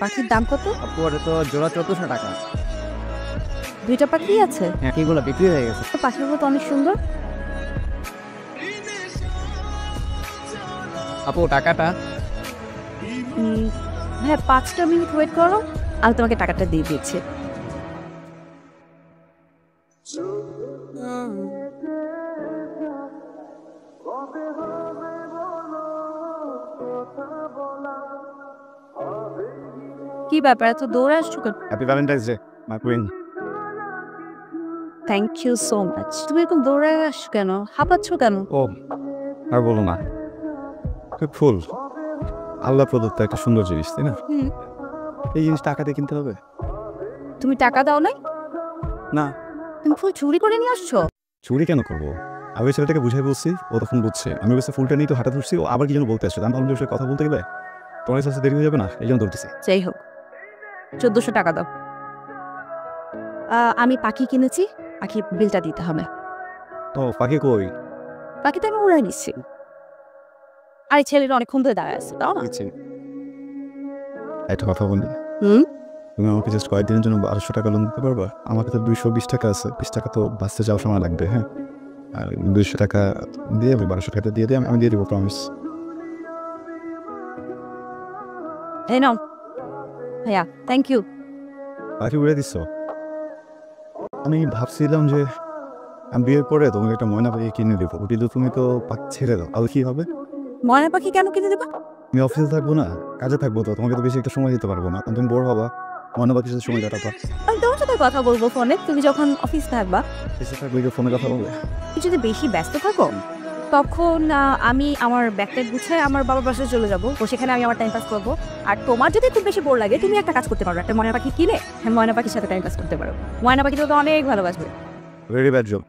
পাখির দাম কত? আপু ওটা তো জোড়া 1400 টাকা। দুইটা পাখি আছে? হ্যাঁ, এগুলো বিক্রি হয়ে গেছে। তো পাখিগুলো তো অনেক সুন্দর। আপু টাকাটা? হ্যাঁ, 5টা মিনিট ওয়েট করো, আমি তোমাকে টাকাটা দিয়ে দিচ্ছি। কি ব্যাপার, এত দৌড়ে আসছো কেন? Happy Valentine's day my queen. Thank you so much. তুমি এরকম দৌড়ে আসছো কেন? হাঁপাচ্ছ কেন? ও আর বলো না, ফুল আল্লাহ প্রদত্ত একটা সুন্দর জিনিস, তাই না? এই জিনিস টাকা দিয়ে কিনতে হবে তুমি টাকা দাও নাই? না। তুমি ফুল চুরি করে নিয়ে আসছো? চুরি কেন করবো? আমি ছেলেটাকে বুঝাই বলছি, ও তখন বুঝছে। আমি বলছি ফুলটা নিয়ে তো হাঁটা ধরছি, ও আবার কি যেন বলতে আসছে। আমি ভাবলাম যে ওর সাথে কথা বলতে গেলে তোমার কাছে দেরি হয়ে যাবে না, এই জন্য ধরতেছি। যাই হোক, 1400 টাকা দাও। আমি পাখি কিনেছি, পাখি বিলটা দিতে হবে। তো পাখি কই? পাখি তো আমি উড়াই নিচ্ছি। আর এই ছেলেটা অনেকক্ষণ ধরে দাঁড়ায় আছে, তাও না? একটা কথা বলি, হুম, তুমি আমাকে জাস্ট কয়েকদিনের জন্য 1200 টাকা লোন দিতে পারবা? আমার কাছে 220 টাকা আছে, 20 টাকা তো বাঁচতে যাওয়ার সময় লাগবে। হ্যাঁ, আর 200 টাকা দিয়ে আমি 1200 টাকাটা দিয়ে দিই, আমি দিয়ে দেবো, প্রমিস। এই নাও ভাইয়া, থ্যাংক ইউ। পাখি উড়ে দিচ্ছ? আমি ভাবছিলাম যে আমি বিয়ের পরে তোমাকে একটা ময়না পাখি কিনে দেবো, কিন্তু তুমি তো পাখি ছেড়ে দাও, তাহলে কি হবে? ময়না পাখি কেন কিনে দেবা? আমি অফিসে থাকবো না, কাজে থাকবো, তো তোমাকে তো বেশি একটা সময় দিতে পারবো না, কারণ তুমি বোর হবা। ময়না পাখির সাথে সময় কাটাবা। আমি তোমার সাথে কথা বলবো ফোনে, তুমি যখন অফিস থাকবা। এসে থাকবে ফোনে কথা বলবে। তুমি যদি বেশি ব্যস্ত থাকো, তখন আমি আমার ব্যাগটা গুছায় আমার বাবার বাসায় চলে যাবো, তো সেখানে আমি আমার টাইম পাস করবো। আর তোমার যদি খুব বেশি বোর লাগে, তুমি একটা কাজ করতে পারো, একটা ময়না পাখি কিনে ময়না পাখির সাথে টাইম পাস করতে পারো। ময়না পাখি তো অনেক ভালোবাসবে। Very bad joke.